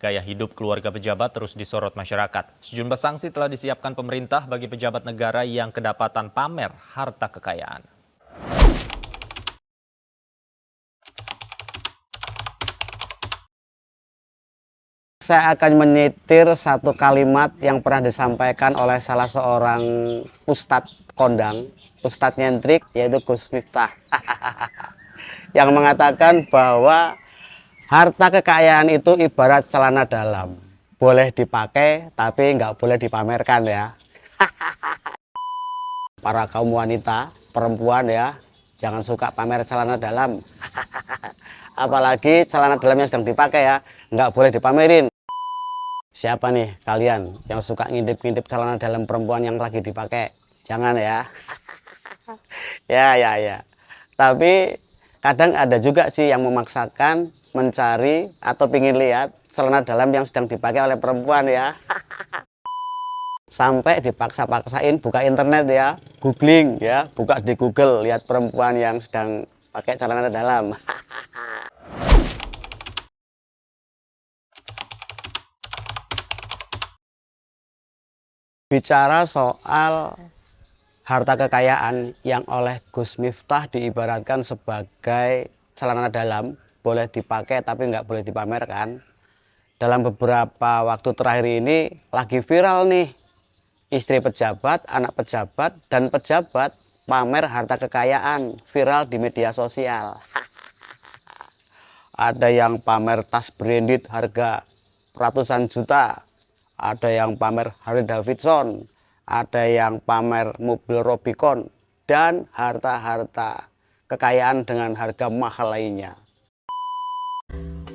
Gaya hidup keluarga pejabat terus disorot masyarakat. Sejumlah sanksi telah disiapkan pemerintah bagi pejabat negara yang kedapatan pamer harta kekayaan. Saya akan menyitir satu kalimat yang pernah disampaikan oleh salah seorang ustadz kondang, ustadz nyentrik, yaitu Gus Miftah, yang mengatakan bahwa harta kekayaan itu ibarat celana dalam, boleh dipakai tapi nggak boleh dipamerkan ya. Para kaum wanita, perempuan ya, jangan suka pamer celana dalam. Apalagi celana dalam yang sedang dipakai ya, nggak boleh dipamerin. Siapa nih kalian yang suka ngintip-ngintip celana dalam perempuan yang lagi dipakai? Jangan ya. Ya. Tapi kadang ada juga sih yang memaksakan mencari atau ingin lihat celana dalam yang sedang dipakai oleh perempuan ya. Sampai dipaksa-paksain buka internet ya, googling ya, buka di Google, lihat perempuan yang sedang pakai celana dalam. Bicara soal harta kekayaan yang oleh Gus Miftah diibaratkan sebagai celana dalam, boleh dipakai tapi nggak boleh dipamerkan. Dalam beberapa waktu terakhir ini lagi viral nih, istri pejabat, anak pejabat, dan pejabat pamer harta kekayaan viral di media sosial. Ada yang pamer tas branded harga ratusan juta, ada yang pamer Harley Davidson, ada yang pamer mobil Rubicon, dan harta-harta kekayaan dengan harga mahal lainnya.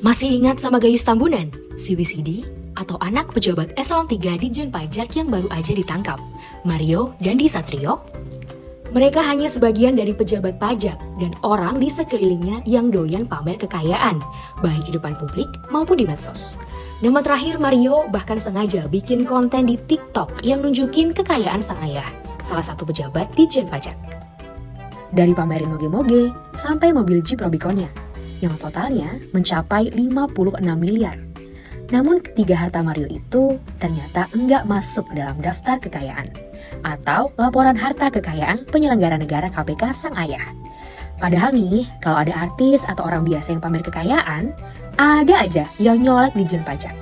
Masih ingat sama Gayus Tambunan, si WCD, atau anak pejabat eselon 3 Ditjen Pajak yang baru aja ditangkap, Mario dan Satrio? Mereka hanya sebagian dari pejabat pajak dan orang di sekelilingnya yang doyan pamer kekayaan, baik di depan publik maupun di medsos. Nama terakhir Mario bahkan sengaja bikin konten di TikTok yang nunjukin kekayaan sang ayah, salah satu pejabat Ditjen Pajak. Dari pamerin moge-moge sampai mobil Jeep Rubiconnya, yang totalnya mencapai 56 miliar. Namun ketiga harta Mario itu ternyata enggak masuk dalam daftar kekayaan atau laporan harta kekayaan penyelenggara negara KPK sang ayah. Padahal nih, kalau ada artis atau orang biasa yang pamer kekayaan, ada aja yang nyolek Ditjen Pajak.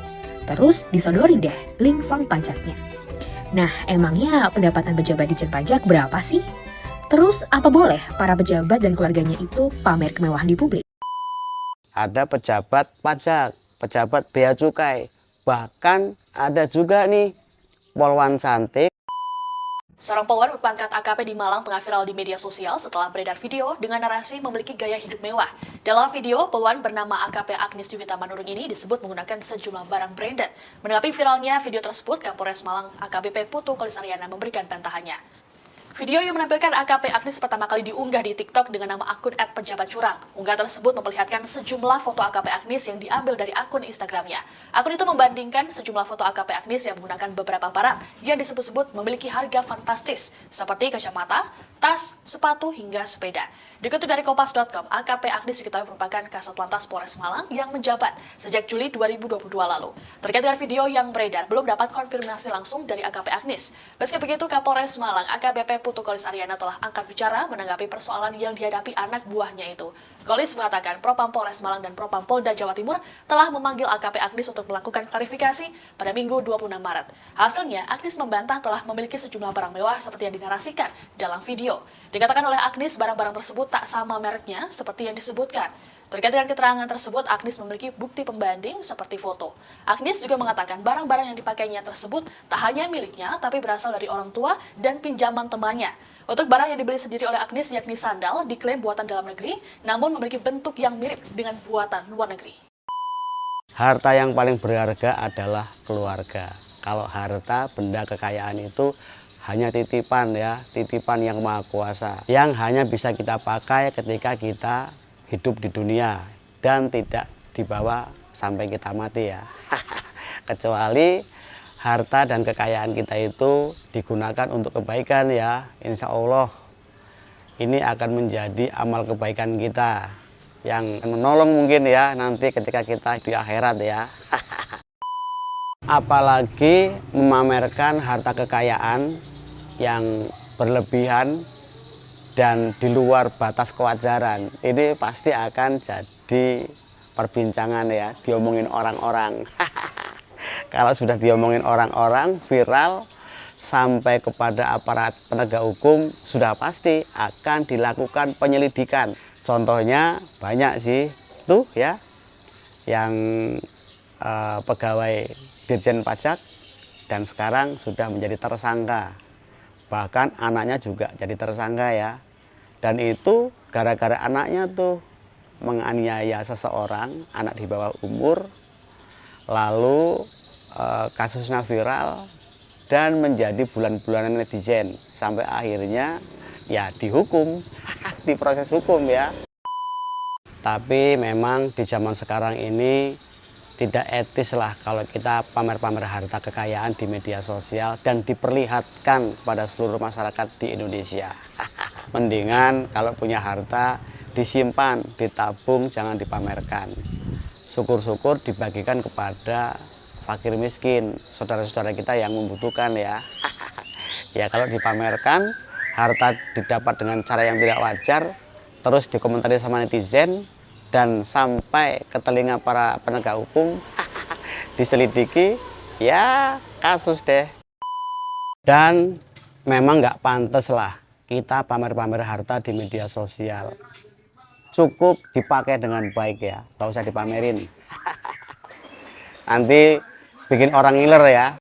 Terus disodorin deh link form pajaknya. Nah, emangnya pendapatan pejabat Ditjen Pajak berapa sih? Terus apa boleh para pejabat dan keluarganya itu pamer kemewahan di publik? Ada pejabat pajak, pejabat bea cukai, bahkan ada juga nih polwan cantik. Seorang polwan berpangkat AKP di Malang tengah viral di media sosial setelah beredar video dengan narasi memiliki gaya hidup mewah. Dalam video, polwan bernama AKP Agnes Juwita Manurung ini disebut menggunakan sejumlah barang branded. Menanggapi viralnya video tersebut, Kapolres Malang AKBP Putu Kolisariana memberikan bantahannya. Video yang menampilkan AKP Agnes pertama kali diunggah di TikTok dengan nama akun @pejabatcurang. Unggahan tersebut memperlihatkan sejumlah foto AKP Agnes yang diambil dari akun Instagramnya. Akun itu membandingkan sejumlah foto AKP Agnes yang menggunakan beberapa barang yang disebut-sebut memiliki harga fantastis, seperti kacamata, tas, sepatu, hingga sepeda. Dikutip dari Kompas.com, AKP Agnes diketahui merupakan Kasat Lantas Polres Malang yang menjabat sejak Juli 2022 lalu. Terkait dengan video yang beredar, belum dapat konfirmasi langsung dari AKP Agnes. Meski begitu, Kapolres Malang AKBP Putu Kolisariana telah angkat bicara menanggapi persoalan yang dihadapi anak buahnya itu. Kolis mengatakan Propam Polres Malang dan Propam Polda Jawa Timur telah memanggil AKP Agnes untuk melakukan klarifikasi pada Minggu 26 Maret. Hasilnya, Agnes membantah telah memiliki sejumlah barang mewah seperti yang dinarasikan dalam video. Dikatakan oleh Agnes, barang-barang tersebut tak sama mereknya seperti yang disebutkan. Terkait dengan keterangan tersebut, Agnes memiliki bukti pembanding seperti foto. Agnes juga mengatakan barang-barang yang dipakainya tersebut tak hanya miliknya, tapi berasal dari orang tua dan pinjaman temannya. Untuk barang yang dibeli sendiri oleh Agnes, yakni sandal, diklaim buatan dalam negeri, namun memiliki bentuk yang mirip dengan buatan luar negeri. Harta yang paling berharga adalah keluarga. Kalau harta, benda kekayaan itu hanya titipan ya, titipan yang maha kuasa, yang hanya bisa kita pakai ketika kita hidup di dunia dan tidak dibawa sampai kita mati ya. Kecuali harta dan kekayaan kita itu digunakan untuk kebaikan ya, insya Allah ini akan menjadi amal kebaikan kita yang menolong mungkin ya nanti ketika kita di akhirat ya. apalagi memamerkan harta kekayaan yang berlebihan dan di luar batas kewajaran. Ini pasti akan jadi perbincangan ya, diomongin orang-orang. Kalau sudah diomongin orang-orang, viral sampai kepada aparat penegak hukum, sudah pasti akan dilakukan penyelidikan. Contohnya banyak sih tuh ya, yang pegawai Dirjen Pajak dan sekarang sudah menjadi tersangka. Bahkan anaknya juga jadi tersangka ya. Dan itu gara-gara anaknya tuh menganiaya seseorang, anak di bawah umur. Lalu kasusnya viral dan menjadi bulan-bulanan netizen. Sampai akhirnya ya dihukum, diproses hukum ya. Tapi memang di zaman sekarang ini tidak etis lah kalau kita pamer-pamer harta kekayaan di media sosial dan diperlihatkan pada seluruh masyarakat di Indonesia. Mendingan kalau punya harta disimpan, ditabung, jangan dipamerkan. Syukur-syukur dibagikan kepada fakir miskin, saudara-saudara kita yang membutuhkan ya. Ya kalau dipamerkan, harta didapat dengan cara yang tidak wajar, terus dikomentari sama netizen, dan sampai ke telinga para penegak hukum, diselidiki, ya kasus deh. Dan memang nggak pantas lah kita pamer-pamer harta di media sosial. Cukup dipakai dengan baik ya, nggak usah dipamerin. Nanti bikin orang ngiler ya.